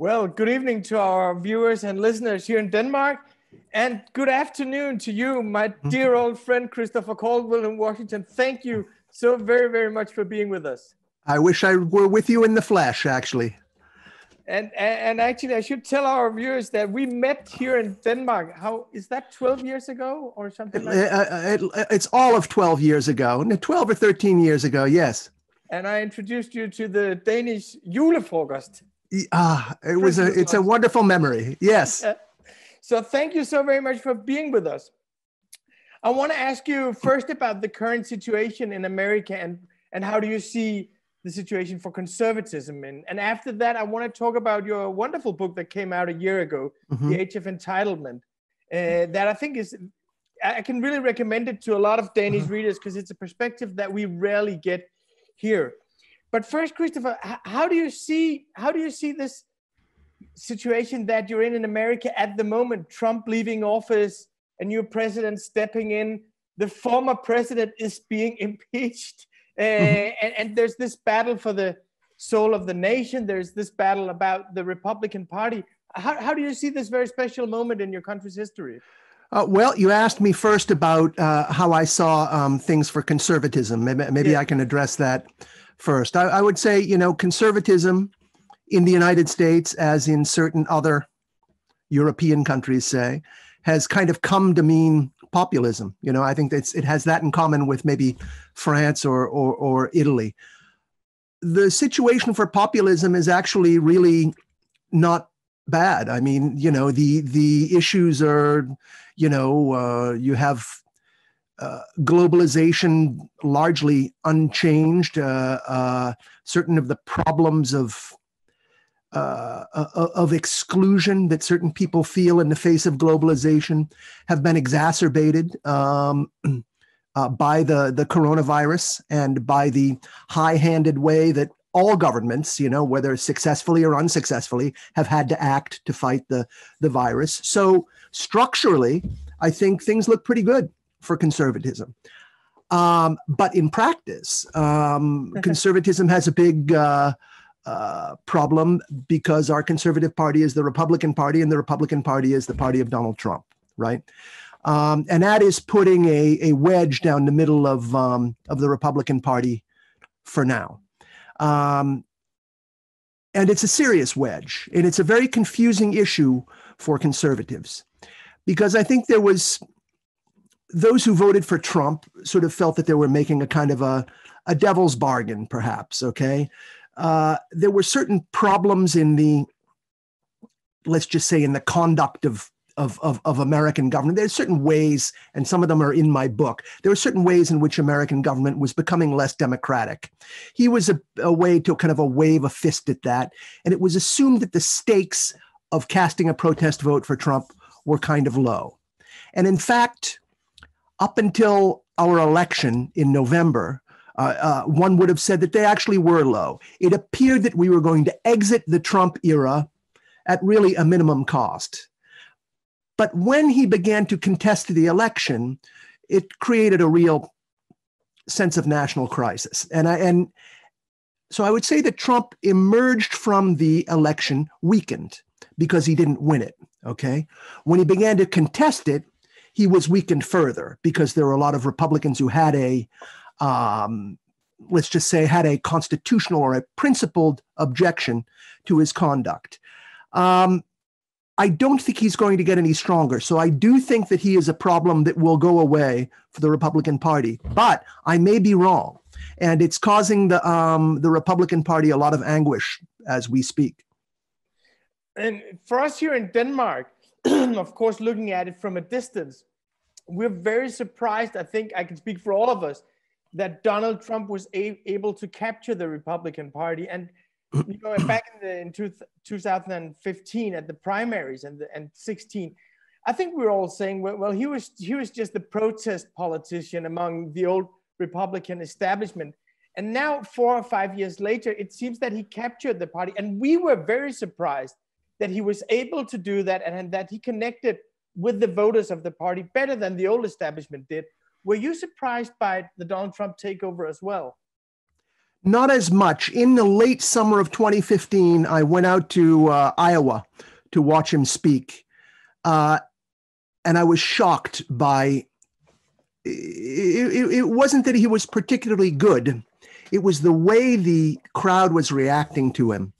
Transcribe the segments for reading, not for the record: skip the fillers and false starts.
Well, good evening to our viewers and listeners here in Denmark, and good afternoon to you, my dear old friend Christopher Caldwell in Washington. Thank you so very, very much for being with us. I wish I were with you in the flesh, actually. And actually, I should tell our viewers that we met here in Denmark. How is that, 12 years ago or something like that? It's all of 12 years ago, 12 or 13 years ago, yes. And I introduced you to the Danish julefrokost. It's a wonderful memory, yes. So thank you so very much for being with us. I want to ask you first about the current situation in America and how do you see the situation for conservatism. And after that, I want to talk about your wonderful book that came out a year ago, The Age of Entitlement, that I think I can really recommend it to a lot of Danish readers because it's a perspective that we rarely get here. But first, Christopher, how do you see this situation that you're in America at the moment? Trump leaving office, a new president stepping in, the former president is being impeached. And there's this battle for the soul of the nation. There's this battle about the Republican Party. How do you see this very special moment in your country's history? Well, you asked me first about how I saw things for conservatism. Maybe I can address that first. I would say, conservatism in the United States, as in certain other European countries, say, has kind of come to mean populism. I think it has that in common with maybe France or Italy. The situation for populism is actually really not bad. I mean, the issues are, you have globalization largely unchanged. Certain of the problems of exclusion that certain people feel in the face of globalization have been exacerbated by the coronavirus and by the high-handed way that all governments, whether successfully or unsuccessfully, have had to act to fight the virus. So structurally, I think things look pretty good for conservatism. But in practice, conservatism has a big problem because our conservative party is the Republican Party, and the Republican Party is the party of Donald Trump, right? And that is putting a wedge down the middle of the Republican Party for now. And it's a serious wedge, and it's a very confusing issue for conservatives, because I think there was those who voted for Trump sort of felt that they were making a kind of a devil's bargain, perhaps, okay? There were certain problems in let's just say, in the conduct of American government. There's certain ways, and some of them are in my book. There were certain ways in which American government was becoming less democratic. He was a way to kind of wave a fist at that. And it was assumed that the stakes of casting a protest vote for Trump were kind of low. And in fact, up until our election in November, one would have said that they actually were low. It appeared that we were going to exit the Trump era at really a minimum cost. But when he began to contest the election, it created a real sense of national crisis. And so I would say that Trump emerged from the election weakened because he didn't win it, okay? When he began to contest it, he was weakened further because there were a lot of Republicans who had let's just say, had a constitutional or a principled objection to his conduct. I don't think he's going to get any stronger. So I do think that he is a problem that will go away for the Republican Party, but I may be wrong. And it's causing the Republican Party a lot of anguish as we speak. And for us here in Denmark, of course, looking at it from a distance, we're very surprised, I think I can speak for all of us, that Donald Trump was able to capture the Republican Party. And back in 2015 at the primaries and 16, I think we were all saying, well, he was just a protest politician among the old Republican establishment. And now, 4 or 5 years later, it seems that he captured the party. And we were very surprised that he was able to do that and that he connected with the voters of the party better than the old establishment did. Were you surprised by the Donald Trump takeover as well? Not as much. In the late summer of 2015, I went out to Iowa to watch him speak. And I was shocked by, it wasn't that he was particularly good. It was the way the crowd was reacting to him.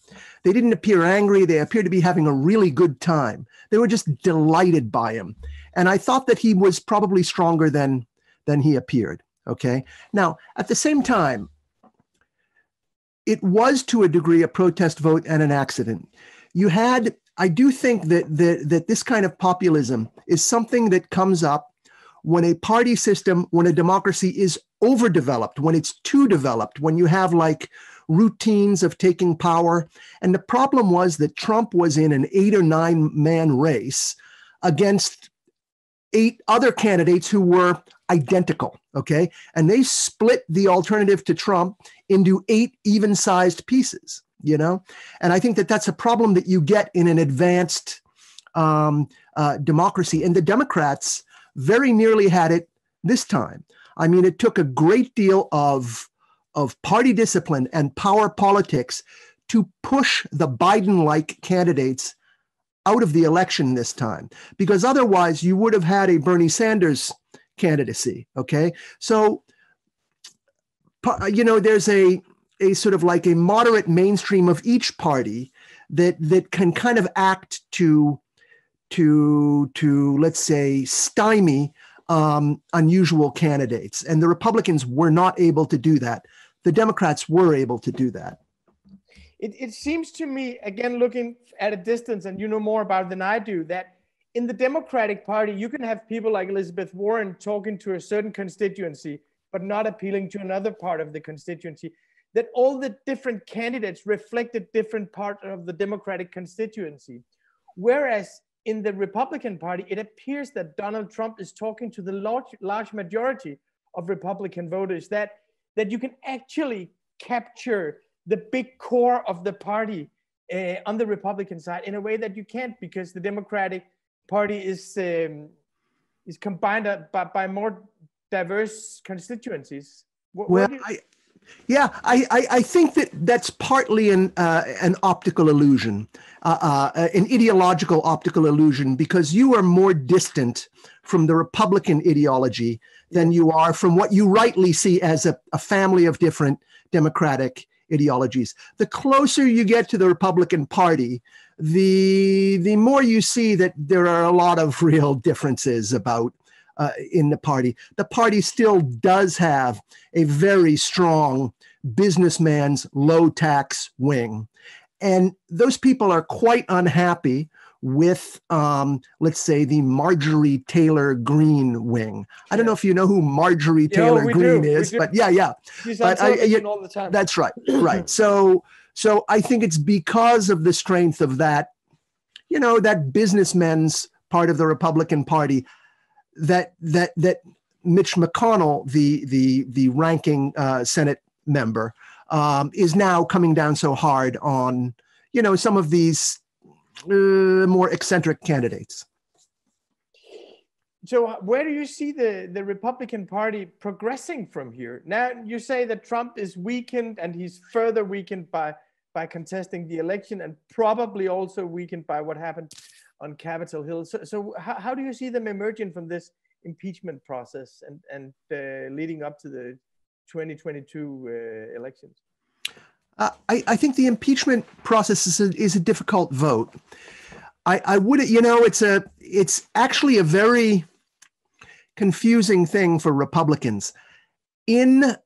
They didn't appear angry. They appeared to be having a really good time. They were just delighted by him. And I thought that he was probably stronger than he appeared. Okay. Now, at the same time, it was to a degree a protest vote and an accident. I do think that this kind of populism is something that comes up when a party system, when a democracy is overdeveloped, when it's too developed, when you have like routines of taking power. And the problem was that Trump was in an 8 or 9 man race against 8 other candidates who were identical, okay? And they split the alternative to Trump into 8 even-sized pieces, you know? And I think that that's a problem that you get in an advanced democracy. And the Democrats very nearly had it this time. I mean, it took a great deal of party discipline and power politics to push the Biden-like candidates out of the election this time, because otherwise you would have had a Bernie Sanders candidacy. Okay. So, you know, there's a sort of like a moderate mainstream of each party that can kind of act to let's say stymie unusual candidates. And the Republicans were not able to do that. The Democrats were able to do that. It seems to me, again, looking at a distance, and you know more about it than I do, that in the Democratic Party, you can have people like Elizabeth Warren talking to a certain constituency, but not appealing to another part of the constituency, that all the different candidates reflected different parts of the Democratic constituency. Whereas in the Republican Party, it appears that Donald Trump is talking to the large majority of Republican voters, that you can actually capture the big core of the party on the Republican side in a way that you can't, because the Democratic Party is combined by more diverse constituencies. I think that's partly an optical illusion, an ideological optical illusion, because you are more distant from the Republican ideology than you are from what you rightly see as a family of different Democratic ideologies. The closer you get to the Republican Party, the more you see that there are a lot of real differences about in the party. The party still does have a very strong businessman's low tax wing. And those people are quite unhappy with, let's say, the Marjorie Taylor Greene wing. I don't know if you know who Marjorie Taylor Greene is, but yeah. She's on television all the time. That's right, right. So I think it's because of the strength of that, you know, that businessmen's part of the Republican Party, that Mitch McConnell, the ranking Senate member, is now coming down so hard on, you know, some of these more eccentric candidates. So where do you see the Republican Party progressing from here? Now you say that Trump is weakened, and he's further weakened by contesting the election, and probably also weakened by what happened on Capitol Hill. So how do you see them emerging from this impeachment process and leading up to the 2022 elections? I think the impeachment process is a difficult vote. I would, you know, it's actually a very confusing thing for Republicans. In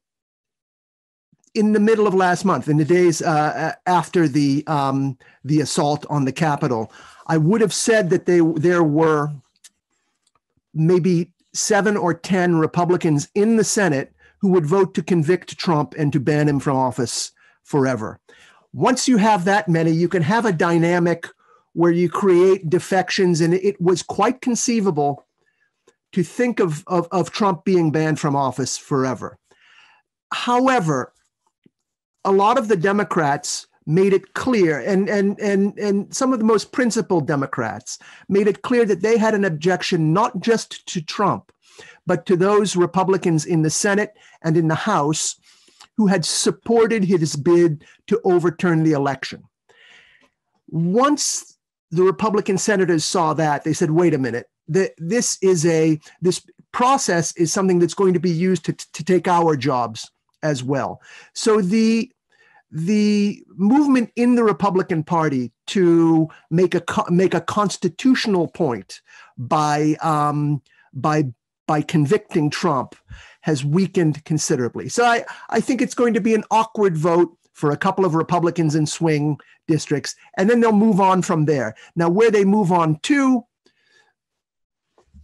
the middle of last month, in the days after the assault on the Capitol, I would have said that there were maybe 7 or 10 Republicans in the Senate who would vote to convict Trump and to ban him from office forever. Once you have that many, you can have a dynamic where you create defections, and it was quite conceivable to think of Trump being banned from office forever. However, a lot of the Democrats made it clear, and some of the most principled Democrats made it clear that they had an objection not just to Trump, but to those Republicans in the Senate and in the House who had supported his bid to overturn the election. Once the Republican senators saw that, they said, wait a minute, this process is something that's going to be used to take our jobs as well. So the movement in the Republican Party to make a constitutional point by convicting Trump has weakened considerably. So I think it's going to be an awkward vote for a couple of Republicans in swing districts, and then they'll move on from there. Now, where they move on to,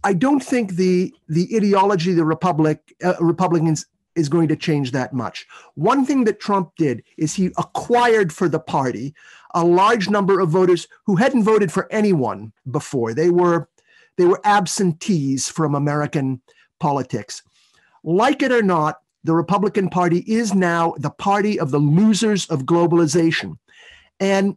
I don't think the ideology of the Republicans is going to change that much. One thing that Trump did is he acquired for the party a large number of voters who hadn't voted for anyone before. They were absentees from American politics. Like it or not, the Republican Party is now the party of the losers of globalization. And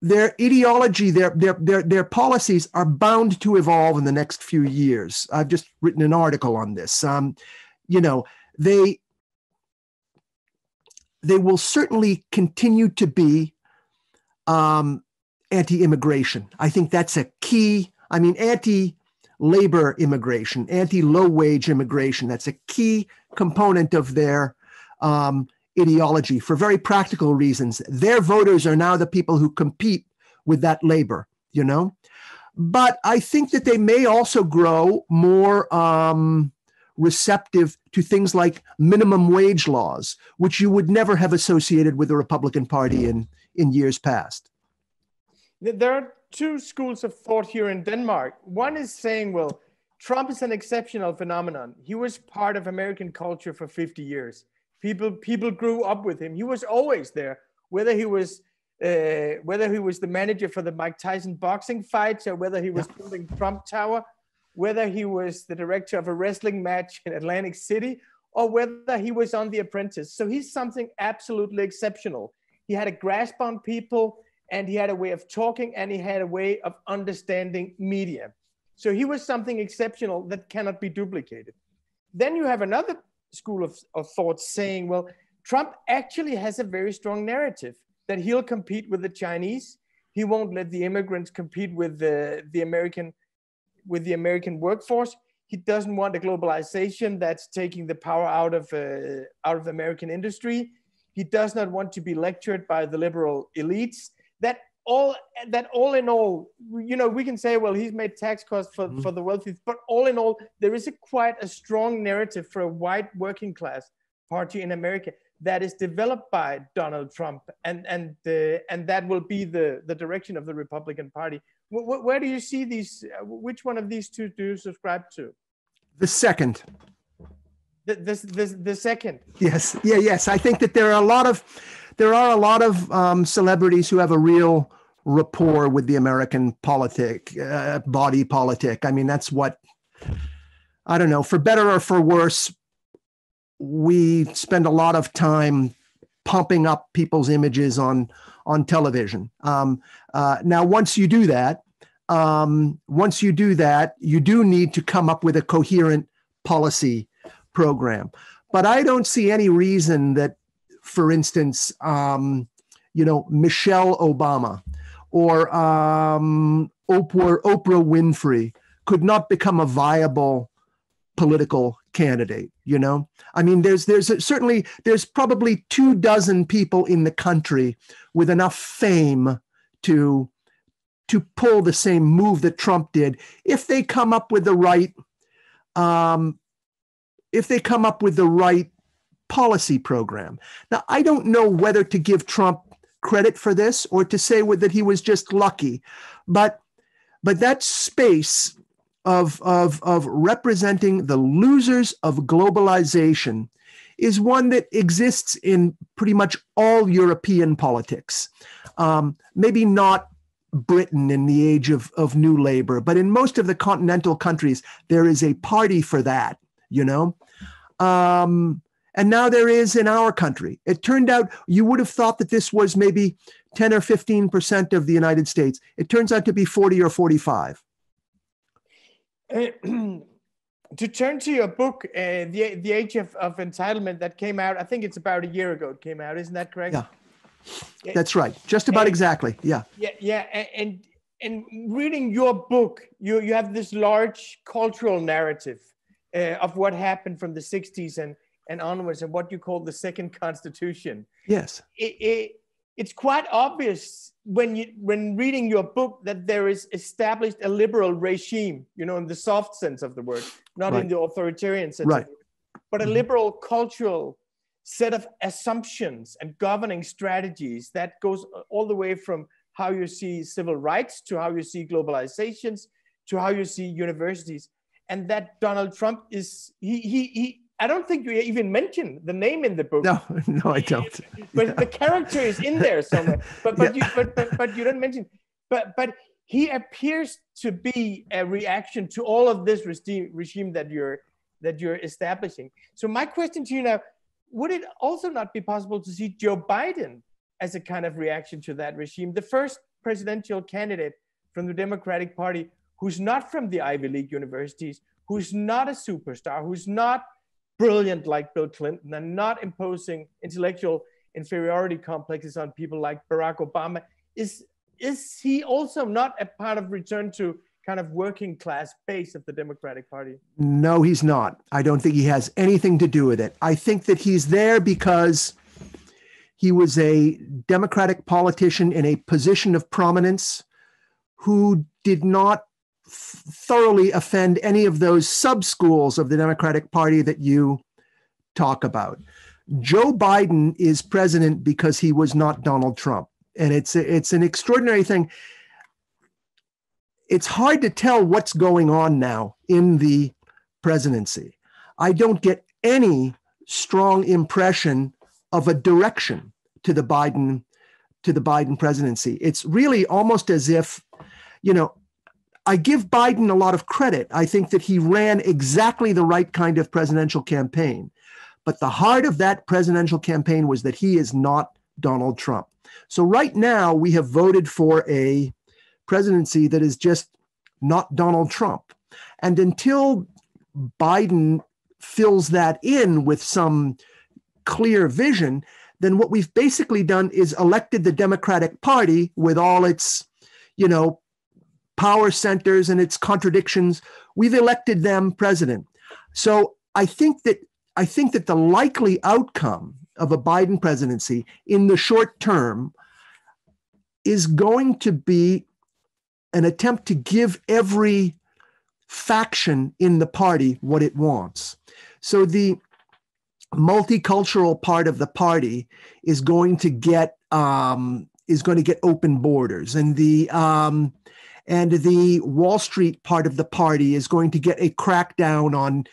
their ideology, their policies are bound to evolve in the next few years. I've just written an article on this. They will certainly continue to be anti-immigration. I think that's a key. I mean, anti-labor immigration, anti-low-wage immigration. That's a key component of their ideology for very practical reasons. Their voters are now the people who compete with that labor, But I think that they may also grow more receptive to things like minimum wage laws, which you would never have associated with the Republican Party in years past. There are two schools of thought here in Denmark. One is saying, well, Trump is an exceptional phenomenon. He was part of American culture for 50 years. People grew up with him. He was always there, whether he was the manager for the Mike Tyson boxing fights, or whether he was building Trump Tower, whether he was the director of a wrestling match in Atlantic City, or whether he was on The Apprentice. So he's something absolutely exceptional. He had a grasp on people, and he had a way of talking, and he had a way of understanding media. So he was something exceptional that cannot be duplicated. Then you have another school of thought saying, well, Trump actually has a very strong narrative that he'll compete with the Chinese. He won't let the immigrants compete with the American workforce. He doesn't want a globalization that's taking the power out of American industry. He does not want to be lectured by the liberal elites. That all in all, we can say, well, he's made tax cuts for the wealthy, but all in all, there is quite a strong narrative for a white working class party in America that is developed by Donald Trump, and that will be the direction of the Republican Party. Where do you see these? Which one of these two do you subscribe to? The second. The second. Yes. Yeah. Yes. I think that there are a lot of celebrities who have a real rapport with the American body politic. I mean, that's what, I don't know, for better or for worse, we spend a lot of time pumping up people's images on television. Now, once you do that, you do need to come up with a coherent policy program. But I don't see any reason that, for instance, Michelle Obama or Oprah Winfrey could not become a viable political candidate. I mean, there's probably 24 people in the country with enough fame to pull the same move that Trump did if they come up with the right policy program. Now, I don't know whether to give Trump credit for this or to say that he was just lucky, but that space of representing the losers of globalization is one that exists in pretty much all European politics. Maybe not Britain in the age of New Labour, but in most of the continental countries, there is a party for that, And now there is in our country. It turned out you would have thought that this was maybe 10 or 15% of the United States. It turns out to be 40 or 45. to turn to your book, the Age of Entitlement, that came out, I think it's about a year ago it came out, isn't that correct? Yeah, that's right. Just about exactly. Yeah. Yeah. And reading your book, you have this large cultural narrative of what happened from the 60s and onwards, and what you call the second constitution. Yes. It's quite obvious when reading your book that there is established a liberal regime, in the soft sense of the word, not in the authoritarian sense, of the word, but a liberal cultural set of assumptions and governing strategies that goes all the way from how you see civil rights to how you see globalizations to how you see universities. And that Donald Trump is, I don't think you even mentioned the name in the book. No, I don't. But the character is in there somewhere. But you don't mention. But he appears to be a reaction to all of this regime that you're establishing. So my question to you now: would it also not be possible to see Joe Biden as a kind of reaction to that regime, the first presidential candidate from the Democratic Party who's not from the Ivy League universities, who's not a superstar, who's not brilliant like Bill Clinton, and not imposing intellectual inferiority complexes on people like Barack Obama? Is he also not a part of return to kind of working class base of the Democratic Party? No, he's not. I don't think he has anything to do with it. I think that he's there because he was a Democratic politician in a position of prominence who did not thoroughly offend any of those sub-schools of the Democratic Party that you talk about. Joe Biden is president because he was not Donald Trump. And it's an extraordinary thing. It's hard to tell what's going on now in the presidency. I don't get any strong impression of a direction to the Biden presidency. It's really almost as if, I give Biden a lot of credit. I think that he ran exactly the right kind of presidential campaign. But the heart of that presidential campaign was that he is not Donald Trump. So right now we have voted for a presidency that is just not Donald Trump. And until Biden fills that in with some clear vision, then what we've basically done is elected the Democratic Party with all its, power centers and its contradictions. We've elected them president. So I think that the likely outcome of a Biden presidency in the short term is going to be an attempt to give every faction in the party what it wants. So the multicultural part of the party is going to get open borders, and the Wall Street part of the party is going to get a crackdown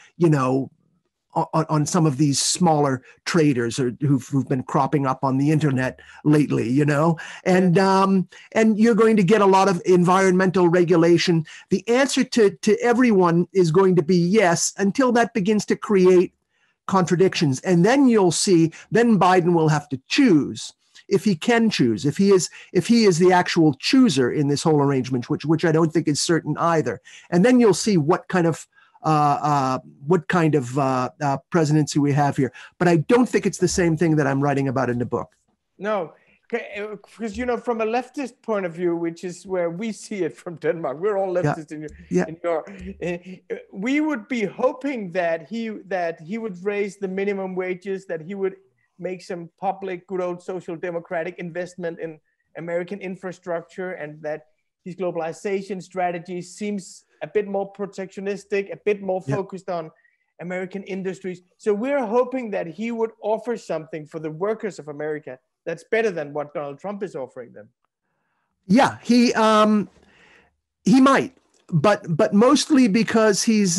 on some of these smaller traders who've been cropping up on the internet lately, and you're going to get a lot of environmental regulation. The answer to everyone is going to be yes, until that begins to create contradictions. And then you'll see, then Biden will have to choose, if he can choose, if he is the actual chooser in this whole arrangement, which I don't think is certain either. And then you'll see what kind of presidency we have here. But I don't think it's the same thing that I'm writing about in the book. No, because from a leftist point of view, which is where we see it from Denmark, we're all leftists in Europe. We would be hoping that he would raise the minimum wages, that he would make some public, good old social democratic investment in American infrastructure, and that his globalization strategy seems a bit more protectionistic, a bit more focused on American industries. So we're hoping that he would offer something for the workers of America that's better than what Donald Trump is offering them. Yeah, he might, but mostly because he's,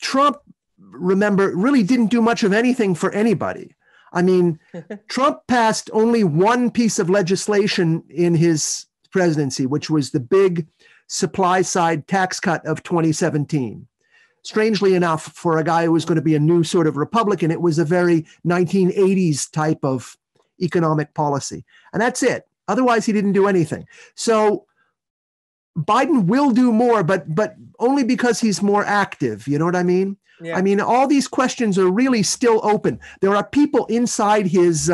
Trump, remember, really didn't do much of anything for anybody. I mean, Trump passed only one piece of legislation in his presidency, which was the big supply side tax cut of 2017. Strangely enough, for a guy who was going to be a new sort of Republican, it was a very 1980s type of economic policy. And that's it. Otherwise, he didn't do anything. So Biden will do more, but only because he's more active. You know what I mean? Yeah. I mean, all these questions are really still open. There are people inside his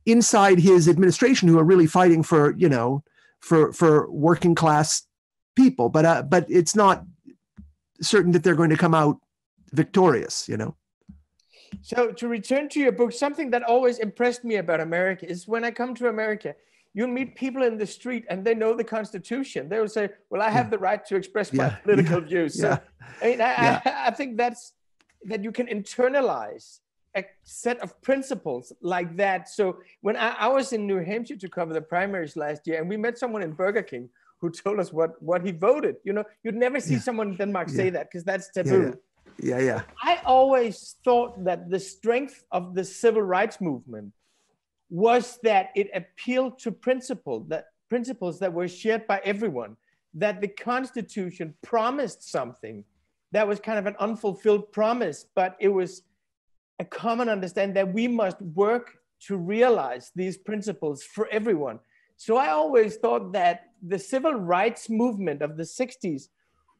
administration who are really fighting for, you know, for working class people, but it's not certain that they're going to come out victorious, you know. So to return to your book, something that always impressed me about America is when I come to America, you meet people in the street and they know the Constitution. They will say, well, I have the right to express my political views. So, I mean, I think that you can internalize a set of principles like that. So when I was in New Hampshire to cover the primaries last year, and we met someone in Burger King who told us what he voted. You know, you'd never see someone in Denmark say that because that's taboo. Yeah. I always thought that the strength of the civil rights movement was that it appealed to principles that were shared by everyone, that the Constitution promised something that was kind of an unfulfilled promise, but it was a common understanding that we must work to realize these principles for everyone. So I always thought that the civil rights movement of the 60s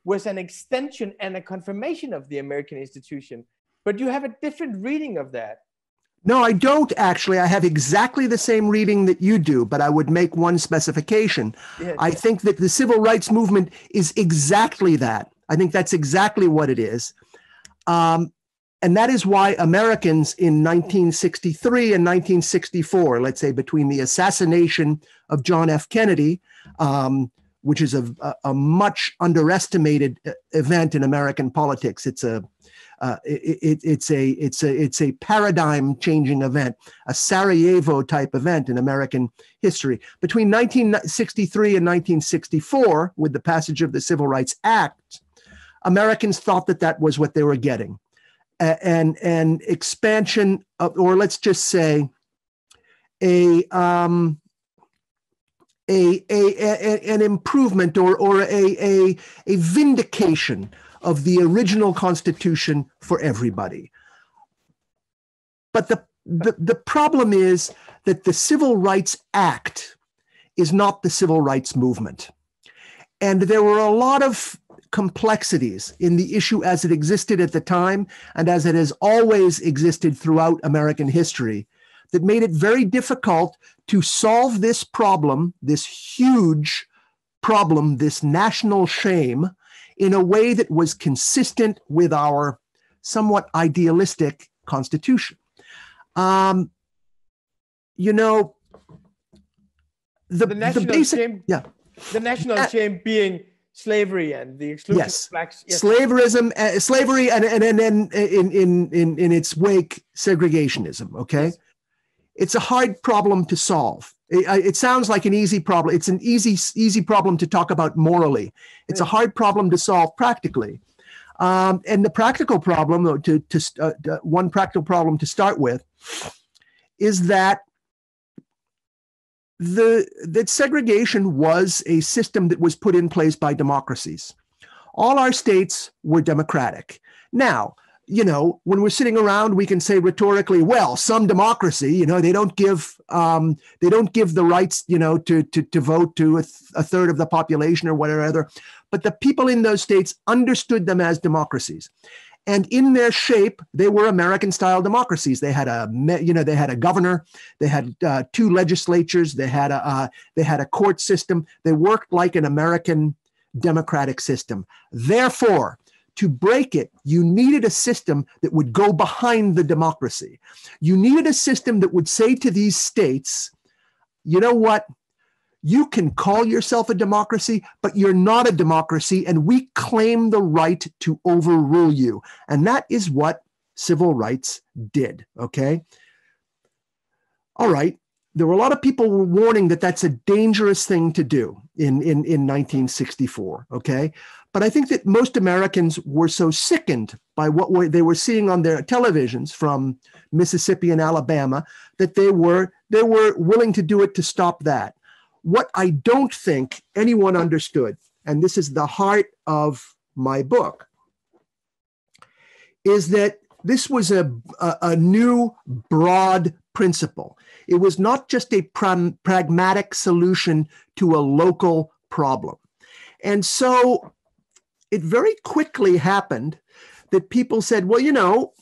was an extension and a confirmation of the American institution. But you have a different reading of that. No, I don't actually. I have exactly the same reading that you do, but I would make one specification. Yes. I think that the civil rights movement is exactly that. I think that's exactly what it is. And that is why Americans in 1963 and 1964, let's say between the assassination of John F. Kennedy, which is a much underestimated event in American politics. It's a paradigm-changing event, a Sarajevo type event in American history. Between 1963 and 1964, with the passage of the Civil Rights Act, Americans thought that was what they were getting, an expansion of, or let's just say, an improvement or a vindication of the original Constitution for everybody. But the problem is that the Civil Rights Act is not the civil rights movement. And there were a lot of complexities in the issue as it existed at the time and as it has always existed throughout American history that made it very difficult to solve this problem, this huge problem, this national shame, in a way that was consistent with our somewhat idealistic Constitution. You know, the basic shame, the national shame being slavery and the exclusion of blacks. Yes. Slavery, and in its wake, segregationism. Okay. Yes. It's a hard problem to solve. It sounds like an easy problem. It's an easy problem to talk about morally. It's a hard problem to solve practically. And the practical problem, one practical problem to start with, is that that segregation was a system that was put in place by democracies. All our states were democratic. Now, you know, when we're sitting around, we can say rhetorically, well, some democracy, you know, they don't give the rights, you know, to vote to a third of the population or whatever. But the people in those states understood them as democracies. And in their shape, they were American-style democracies. They had they had a governor, they had two legislatures, they had a court system. They worked like an American democratic system. Therefore, to break it, you needed a system that would go behind the democracy. You needed a system that would say to these states, you know what? You can call yourself a democracy, but you're not a democracy, and we claim the right to overrule you. And that is what civil rights did, okay? All right. There were a lot of people warning that that's a dangerous thing to do in 1964, okay? But I think that most Americans were so sickened by what they were seeing on their televisions from Mississippi and Alabama that they were willing to do it to stop that. What I don't think anyone understood, and this is the heart of my book, is that this was a new broad principle. It was not just a pragmatic solution to a local problem. And so it very quickly happened that people said, well, you know,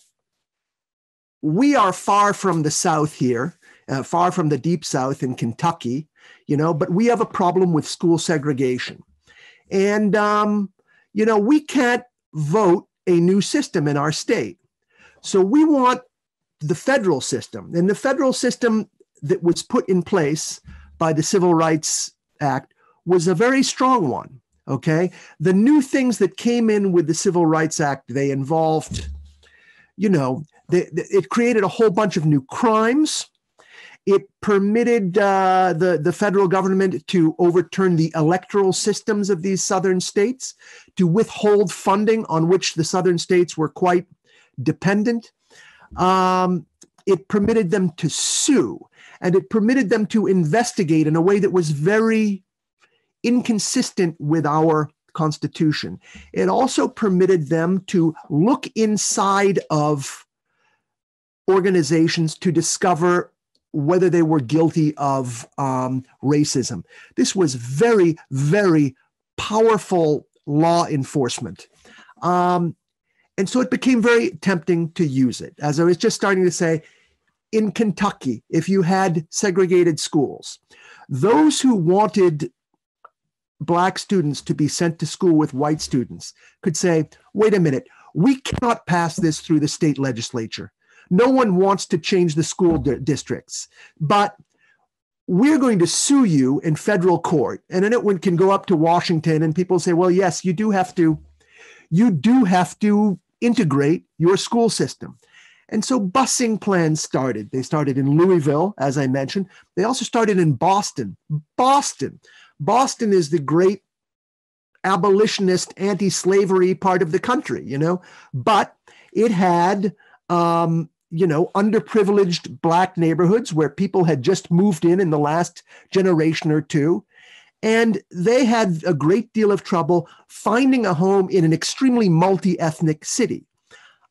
we are far from the South here, far from the deep South in Kentucky, you know, but we have a problem with school segregation. And, you know, we can't vote a new system in our state. So we want the federal system. And the federal system that was put in place by the Civil Rights Act was a very strong one, okay? The new things that came in with the Civil Rights Act, they involved, you know, it created a whole bunch of new crimes. It permitted the federal government to overturn the electoral systems of these southern states, to withhold funding on which the southern states were quite dependent. It permitted them to sue, and it permitted them to investigate in a way that was very inconsistent with our Constitution. It also permitted them to look inside of organizations to discover whether they were guilty of racism. This was very, very powerful law enforcement. And so it became very tempting to use it. As I was just starting to say, in Kentucky, if you had segregated schools, those who wanted Black students to be sent to school with white students could say, wait a minute, we cannot pass this through the state legislature. No one wants to change the school districts, but we're going to sue you in federal court. And then it can go up to Washington, and people say, well, yes, you do have to integrate your school system. And so busing plans started. They started in Louisville, as I mentioned. They also started in Boston. Boston is the great abolitionist, anti-slavery part of the country, you know, but it had, you know, underprivileged Black neighborhoods where people had just moved in the last generation or two. And they had a great deal of trouble finding a home in an extremely multi-ethnic city.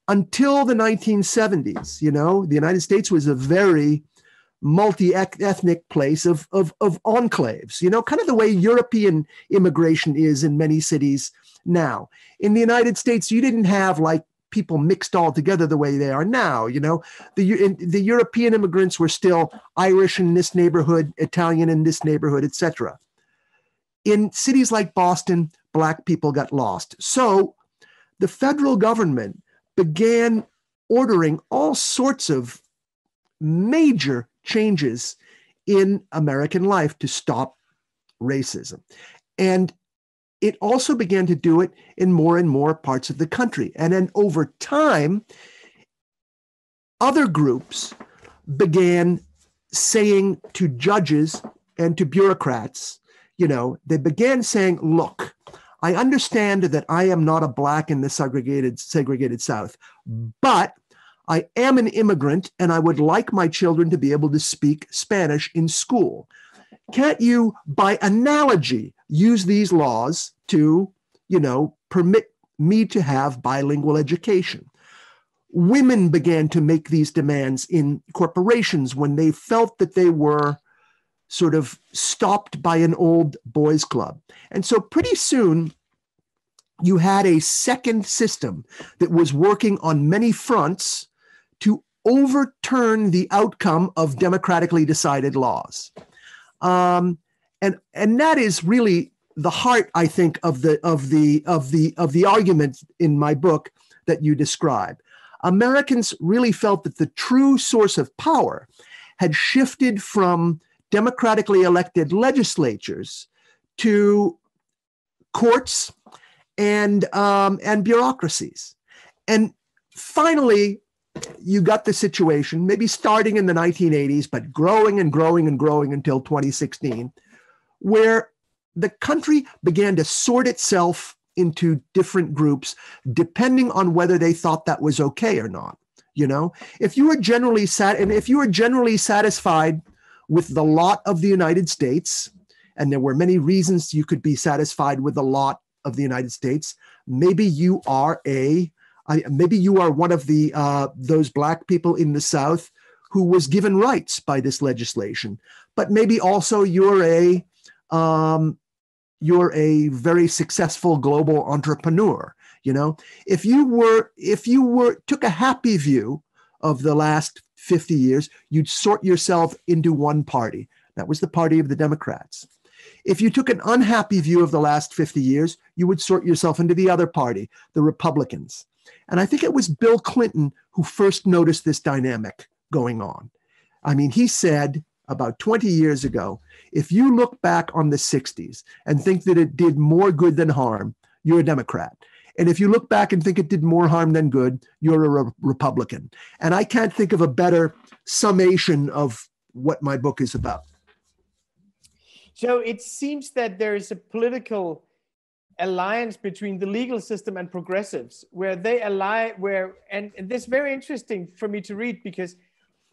Until the 1970s, you know, the United States was a very multi-ethnic place of enclaves, you know, kind of the way European immigration is in many cities now. In the United States, you didn't have like people mixed all together the way they are now, you know. The European immigrants were still Irish in this neighborhood, Italian in this neighborhood, etc. In cities like Boston, Black people got lost. So the federal government began ordering all sorts of major changes in American life to stop racism. And it also began to do it in more and more parts of the country. And then over time, other groups began saying to judges and to bureaucrats, you know, they began saying, look, I understand that I am not a Black in the segregated South, but I am an immigrant and I would like my children to be able to speak Spanish in school. Can't you, by analogy, use these laws to, you know, permit me to have bilingual education? Women began to make these demands in corporations when they felt that they were sort of stopped by an old boys club. And so pretty soon you had a second system that was working on many fronts to overturn the outcome of democratically decided laws. And that is really the heart, I think, of the argument in my book that you describe. Americans really felt that the true source of power had shifted from democratically elected legislatures to courts and bureaucracies. And finally, you got the situation, maybe starting in the 1980s, but growing and growing and growing until 2016, where the country began to sort itself into different groups, depending on whether they thought that was okay or not. You know, if you were generally satisfied with the lot of the United States, and there were many reasons you could be satisfied with the lot of the United States, maybe you are one of the those Black people in the South who was given rights by this legislation. But maybe also you're you're a very successful global entrepreneur. You know, if you took a happy view of the last 50 years, you'd sort yourself into one party. That was the party of the Democrats. If you took an unhappy view of the last 50 years, you would sort yourself into the other party, the Republicans. And I think it was Bill Clinton who first noticed this dynamic going on. I mean, he said about 20 years ago, if you look back on the 60s and think that it did more good than harm, you're a Democrat. And if you look back and think it did more harm than good, you're a Republican. And I can't think of a better summation of what my book is about. So it seems that there is a political alliance between the legal system and progressives, where they ally, and this is very interesting for me to read, because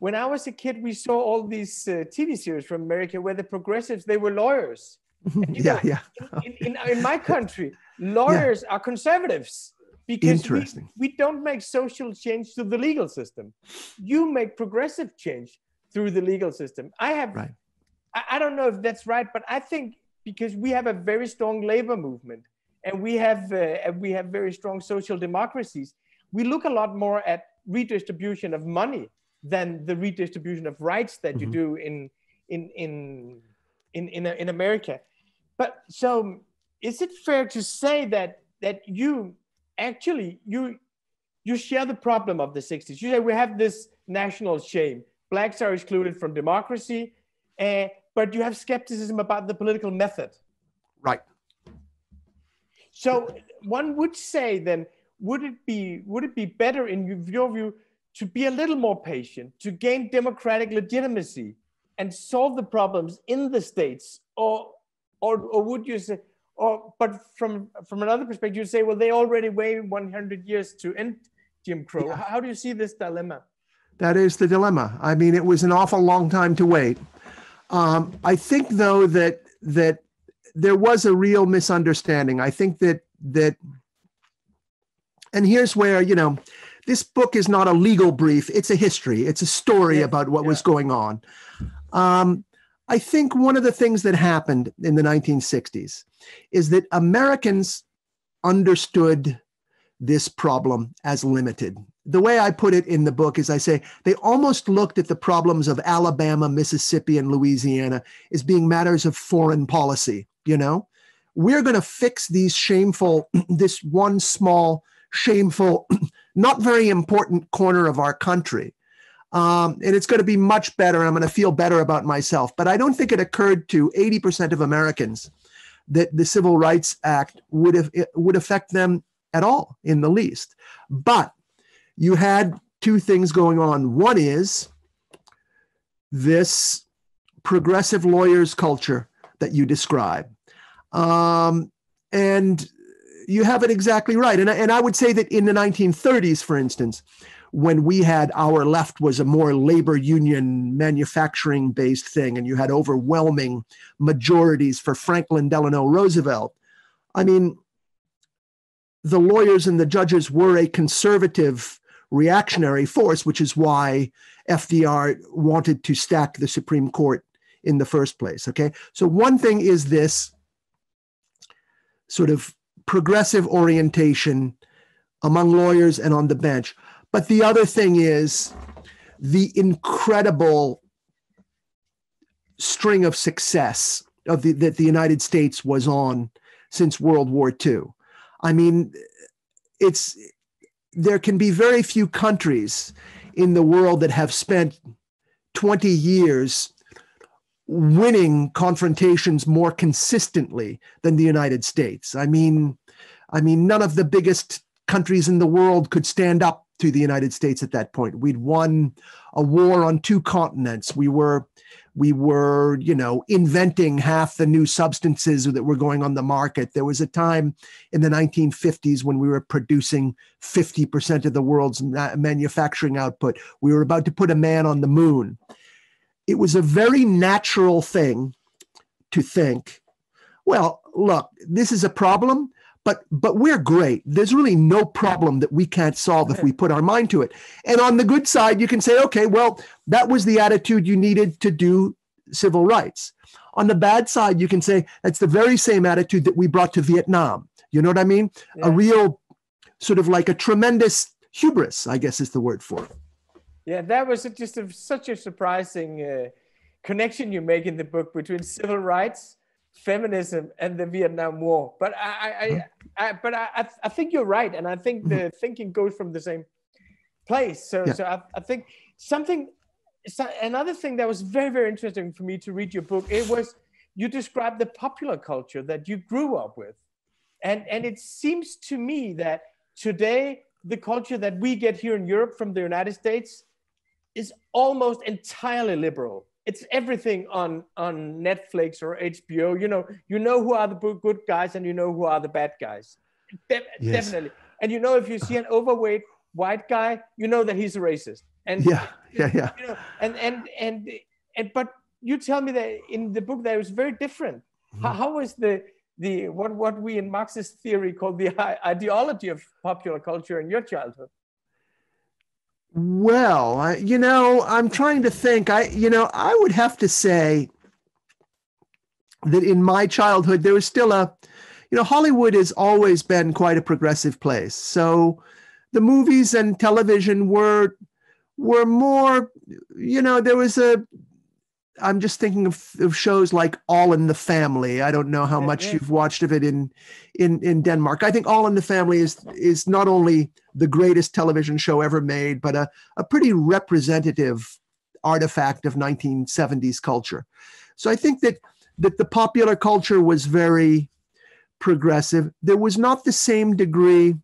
when I was a kid, we saw all these TV series from America where the progressives, they were lawyers. And, in my country, lawyers are conservatives because we don't make social change to the legal system. You make progressive change through the legal system. I don't know if that's right, but I think because we have a very strong labor movement and we have very strong social democracies, we look a lot more at redistribution of money than the redistribution of rights that you do in America. But so is it fair to say that you actually you share the problem of the 60s? You say we have this national shame. Blacks are excluded from democracy, but you have skepticism about the political method. Right. So one would say then, would it be better in your view to be a little more patient, to gain democratic legitimacy and solve the problems in the states, or would you say, but from another perspective, you say, well, they already waited 100 years to end Jim Crow. Yeah. How do you see this dilemma? That is the dilemma. I mean, it was an awful long time to wait. I think, though, that there was a real misunderstanding. I think that, and here's where, this book is not a legal brief. It's a history. It's a story about what was going on. I think one of the things that happened in the 1960s is that Americans understood this problem as limited. The way I put it in the book is I say they almost looked at the problems of Alabama, Mississippi, and Louisiana as being matters of foreign policy. We're going to fix this one small, shameful, not very important corner of our country. And it's going to be much better. I'm going to feel better about myself. But I don't think it occurred to 80% of Americans that the Civil Rights Act would affect them at all, in the least. But you had two things going on. One is this progressive lawyers culture that you describe. And you have it exactly right. And I would say that in the 1930s, for instance, when we had our left was a more labor union manufacturing based thing, and you had overwhelming majorities for Franklin Delano Roosevelt. I mean, the lawyers and the judges were a conservative reactionary force, which is why FDR wanted to stack the Supreme Court in the first place. Okay. So one thing is this sort of progressive orientation among lawyers and on the bench. But the other thing is the incredible string of success that the United States was on since World War II. I mean, there can be very few countries in the world that have spent 20 years winning confrontations more consistently than the United States. I mean, none of the biggest countries in the world could stand up to the United States at that point. We'd won a war on two continents. We were, inventing half the new substances that were going on the market. There was a time in the 1950s when we were producing 50% of the world's manufacturing output. We were about to put a man on the moon. It was a very natural thing to think, well, look, this is a problem, but we're great. There's really no problem that we can't solve if we put our mind to it. And on the good side, you can say, okay, well, that was the attitude you needed to do civil rights. on the bad side, you can say that's the very same attitude that we brought to Vietnam. You know what I mean? Yeah. A real sort of like a tremendous hubris, I guess is the word for it. Yeah, that was such a surprising connection you make in the book between civil rights, feminism, and the Vietnam War. But I think you're right, and I think the thinking goes from the same place. So I think another thing that was very, very interesting for me to read your book, it was you described the popular culture that you grew up with, and it seems to me that today the culture that we get here in Europe from the United States is almost entirely liberal. It's everything on Netflix or HBO. You know who are the good guys and you know who are the bad guys. Definitely. And if you see an overweight white guy, you know that he's a racist. And but you tell me that in the book that it was very different. How was the what we in Marxist theory call the ideology of popular culture in your childhood? Well, I'm trying to think. I would have to say that in my childhood, there was still Hollywood has always been quite a progressive place. So the movies and television were more, there was I'm just thinking of shows like All in the Family. I don't know how much you've watched of it in Denmark. I think All in the Family is not only the greatest television show ever made, but a pretty representative artifact of 1970s culture. So I think that the popular culture was very progressive. There was not the same degree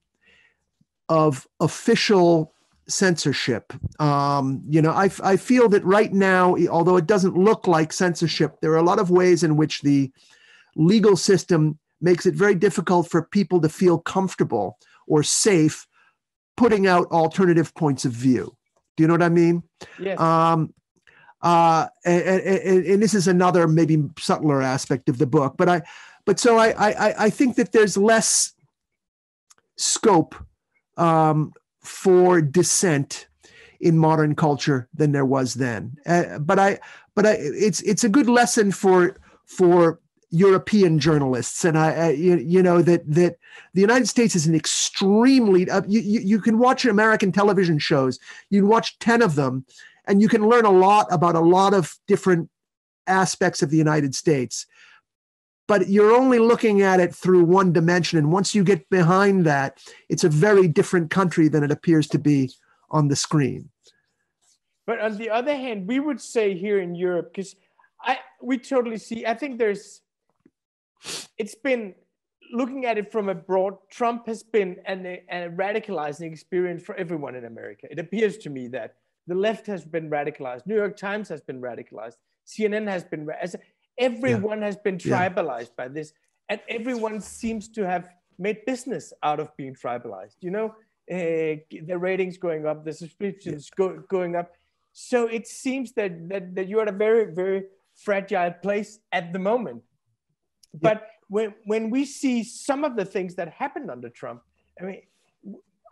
of official censorship. I feel that right now, although it doesn't look like censorship, there are a lot of ways in which the legal system makes it very difficult for people to feel comfortable or safe putting out alternative points of view. Do you know what I mean? Yes. And this is another maybe subtler aspect of the book, but I think that there's less scope for dissent in modern culture than there was then. But it's a good lesson for European journalists, and that the United States is an extremely you can watch American television shows. You can watch 10 of them, and you can learn a lot about a lot of different aspects of the United States. But you're only looking at it through one dimension. And once you get behind that, it's a very different country than it appears to be on the screen. But on the other hand, we would say here in Europe, because we totally see, I think it's been, looking at it from abroad, Trump has been a radicalizing experience for everyone in America. It appears to me that the left has been radicalized. New York Times has been radicalized. CNN has been everyone has been tribalized by this, and everyone seems to have made business out of being tribalized. The ratings going up, the subscriptions going up. So it seems that you're at a very, very fragile place at the moment. But when we see some of the things that happened under Trump, I mean,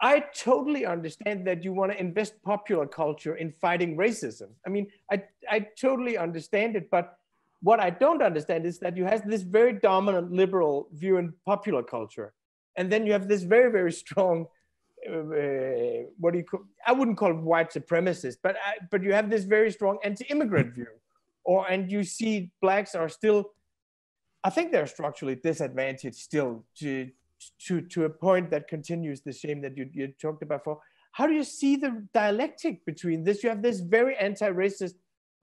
I totally understand that you want to invest popular culture in fighting racism. I mean, I totally understand it, but what I don't understand is that you have this very dominant liberal view in popular culture. And then you have this very, very strong, I wouldn't call it white supremacist, but you have this very strong anti-immigrant view. And you see blacks are still, I think they're structurally disadvantaged still to a point that continues the shame that you talked about before. How do you see the dialectic between this? You have this very anti-racist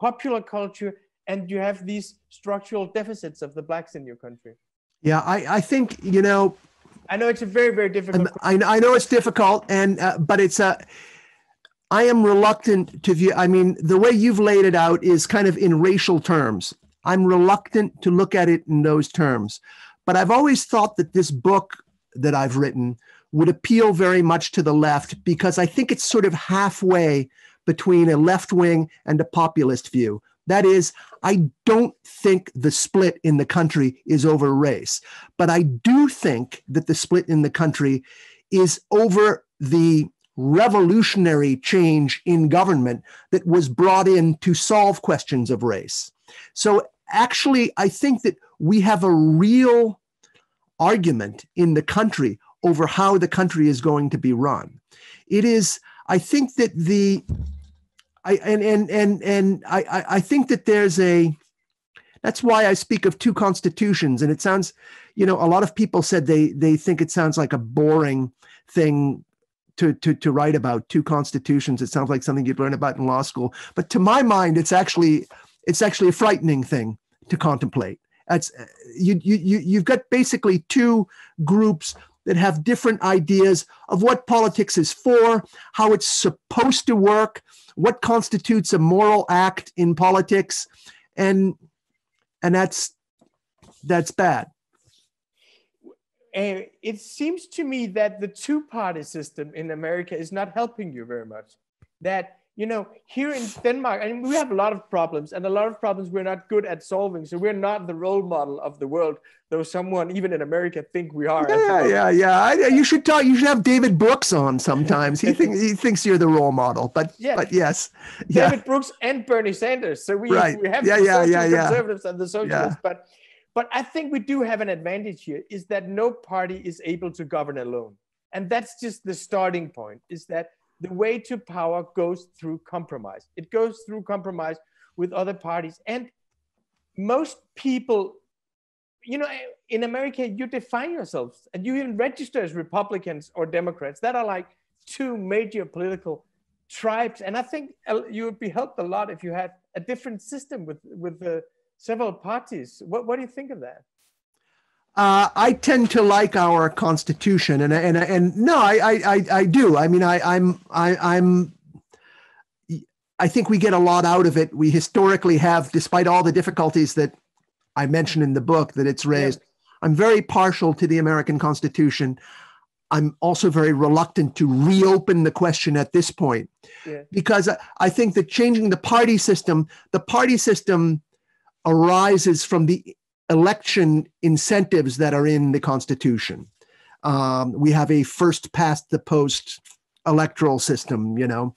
popular culture, and you have these structural deficits of the blacks in your country. Yeah, I think, I know it's a very, very difficult. I know it's difficult, but I am reluctant to view, the way you've laid it out is kind of in racial terms. I'm reluctant to look at it in those terms. But I've always thought that this book that I've written would appeal very much to the left, because I think it's sort of halfway between a left wing and a populist view. That is, I don't think the split in the country is over race, but I do think that the split in the country is over the revolutionary change in government that was brought in to solve questions of race. So actually, I think that we have a real argument in the country over how the country is going to be run. It is, I think that I think that there's that's why I speak of two constitutions. And it sounds, a lot of people said they think it sounds like a boring thing to write about, two constitutions. It sounds like something you'd learn about in law school. But to my mind, it's actually a frightening thing to contemplate. You've got basically two groups that have different ideas of what politics is for, how it's supposed to work, what constitutes a moral act in politics, and that's bad. It seems to me that the two-party system in America is not helping you very much. That, here in Denmark, we have a lot of problems, and a lot of problems we're not good at solving. So we're not the role model of the world, though someone even in America think we are. Yeah. You should have David Brooks on sometimes. He thinks you're the role model, but yes. David Brooks and Bernie Sanders. So we have the conservatives and the socialists, but I think we do have an advantage here, is that no party is able to govern alone. And that's just the starting point, is that the way to power goes through compromise. It goes through compromise with other parties. And most people, in America, you define yourselves and you even register as Republicans or Democrats. That are like two major political tribes. And I think you would be helped a lot if you had a different system with several parties. What do you think of that? I tend to like our Constitution, and no, I do. I mean, I think we get a lot out of it. We historically have, despite all the difficulties that I mentioned in the book that it's raised. Yeah. I'm very partial to the American Constitution. I'm also very reluctant to reopen the question at this point, because I think that changing the party system arises from the election incentives that are in the Constitution. We have a first past the post electoral system, Yeah.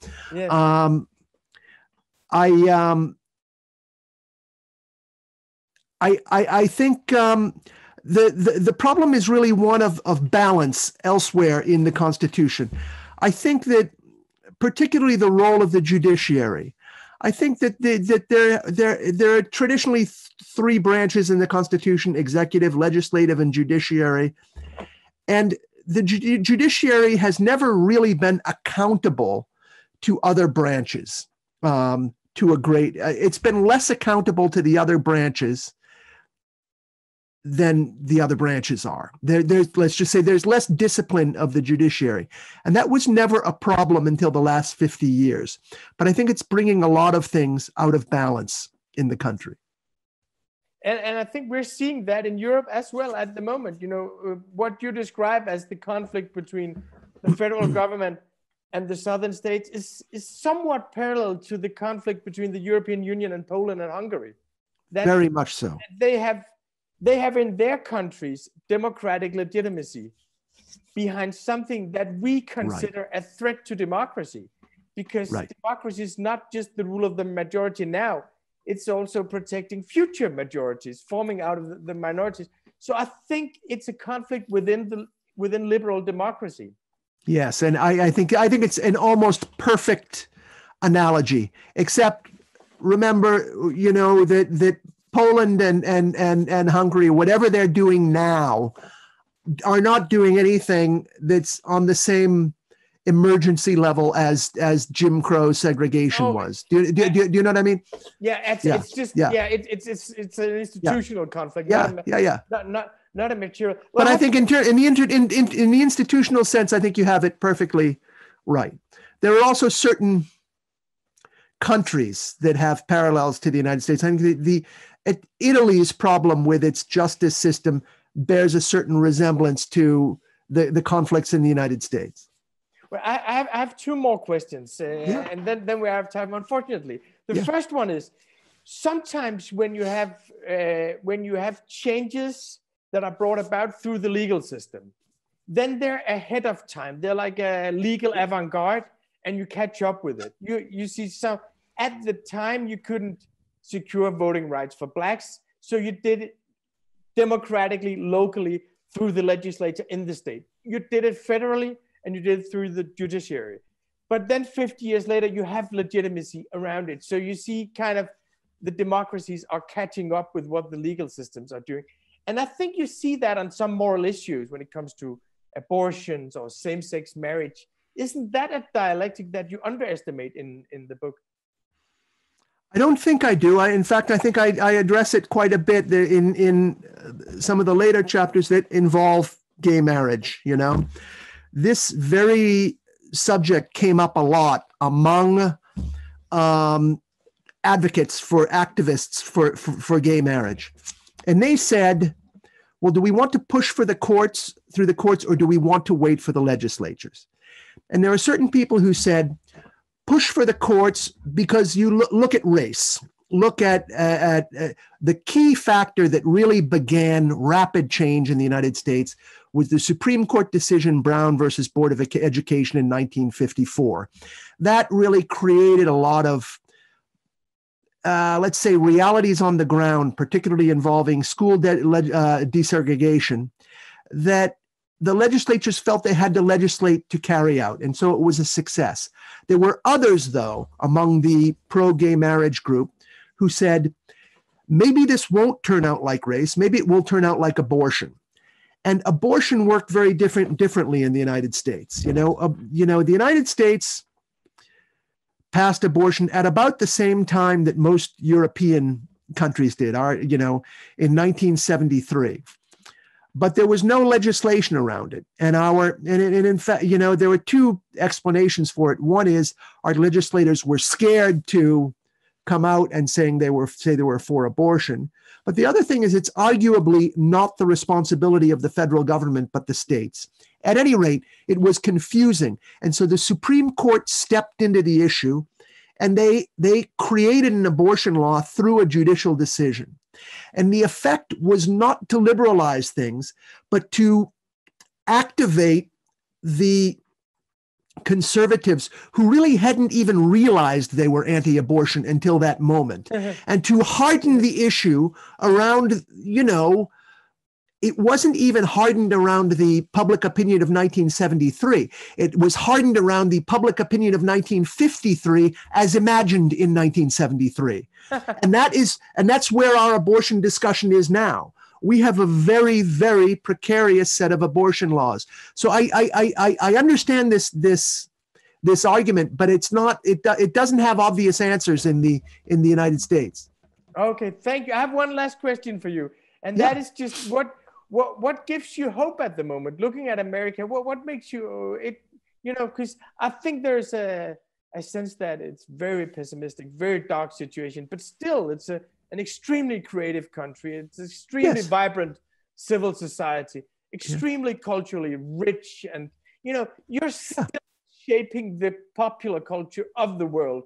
I think the problem is really one of balance elsewhere in the Constitution. I think that particularly the role of the judiciary. I think that there are traditionally three branches in the Constitution: executive, legislative, and judiciary. And the judiciary has never really been accountable to other branches it's been less accountable to the other branches than the other branches are. Let's just say there's less discipline of the judiciary. And that was never a problem until the last 50 years. But I think it's bringing a lot of things out of balance in the country. And I think we're seeing that in Europe as well at the moment. What you describe as the conflict between the federal government and the southern states is somewhat parallel to the conflict between the European Union and Poland and Hungary. Very much so. They have in their countries democratic legitimacy behind something that we consider a threat to democracy, because democracy is not just the rule of the majority now, it's also protecting future majorities forming out of the minorities. So I think it's a conflict within liberal democracy. Yes, and I think it's an almost perfect analogy, except remember, that Poland and Hungary, whatever they're doing now, are not doing anything that's on the same emergency level as Jim Crow segregation was. Do you know what I mean? Yeah, it's just it's an institutional conflict. Not a material. Well, but I think in the institutional sense, I think you have it perfectly right. There are also certain countries that have parallels to the United States. I think Italy's problem with its justice system bears a certain resemblance to the conflicts in the United States. Well, I have two more questions, and then we have time, unfortunately. The first one is, sometimes when you have changes that are brought about through the legal system, then they're ahead of time. They're like a legal avant-garde, and you catch up with it. You see, so at the time you couldn't secure voting rights for blacks. So you did it democratically, locally, through the legislature in the state. You did it federally, and you did it through the judiciary. But then 50 years later, you have legitimacy around it. So you see kind of the democracies are catching up with what the legal systems are doing. And I think you see that on some moral issues when it comes to abortions or same-sex marriage. Isn't that a dialectic that you underestimate in the book? I don't think I do. In fact, I think I address it quite a bit in some of the later chapters that involve gay marriage. You know, this very subject came up a lot among advocates for activists for gay marriage. And they said, well, do we want to push for the courts, through the courts, or do we want to wait for the legislatures? And there are certain people who said, push for the courts because you look at race. Look at the key factor that really began rapid change in the United States was the Supreme Court decision, Brown versus Board of Education in 1954. That really created a lot of, let's say, realities on the ground, particularly involving school desegregation, that the legislatures felt they had to legislate to carry out. And so it was a success. There were others, though, among the pro-gay marriage group who said, maybe this won't turn out like race. Maybe it will turn out like abortion. And abortion worked very differently in the United States. The United States passed abortion at about the same time that most European countries did, in 1973. But there was no legislation around it. And in fact, there were two explanations for it. One is our legislators were scared to come out and say they were for abortion. But the other thing is it's arguably not the responsibility of the federal government, but the states. At any rate, it was confusing. And so the Supreme Court stepped into the issue and they created an abortion law through a judicial decision. And the effect was not to liberalize things, but to activate the conservatives who really hadn't even realized they were anti-abortion until that moment, and to harden the issue around, it wasn't even hardened around the public opinion of 1973. It was hardened around the public opinion of 1953 as imagined in 1973. And that's where our abortion discussion is now. We have a very, very precarious set of abortion laws. So I understand this argument, but it doesn't have obvious answers in the United States. Okay, thank you. I have one last question for you, and that is just what gives you hope at the moment, looking at America? What makes you because I think there's a sense that it's very pessimistic, very dark situation, but still it's an extremely creative country. It's extremely vibrant civil society, extremely culturally rich, and you're still shaping the popular culture of the world.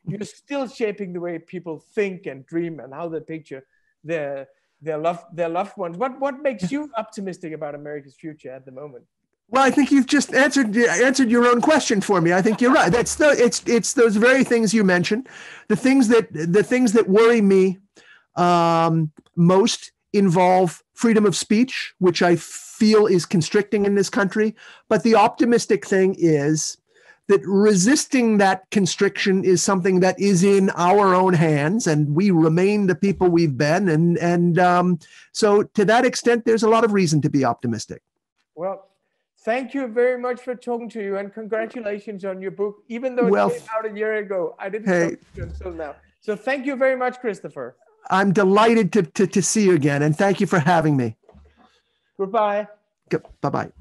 You're still shaping the way people think and dream and how they picture their loved ones. What makes you optimistic about America's future at the moment? Well, I think you've just answered your own question for me. I think you're right. It's those very things you mentioned. The things that worry me most involve freedom of speech, which I feel is constricting in this country. But the optimistic thing is that resisting that constriction is something that is in our own hands, and we remain the people we've been. And so to that extent, there's a lot of reason to be optimistic. Well, thank you very much for talking to you, and congratulations on your book. Even though it came out a year ago, I didn't talk to you until now. So thank you very much, Christopher. I'm delighted to see you again, and thank you for having me. Goodbye. Bye-bye.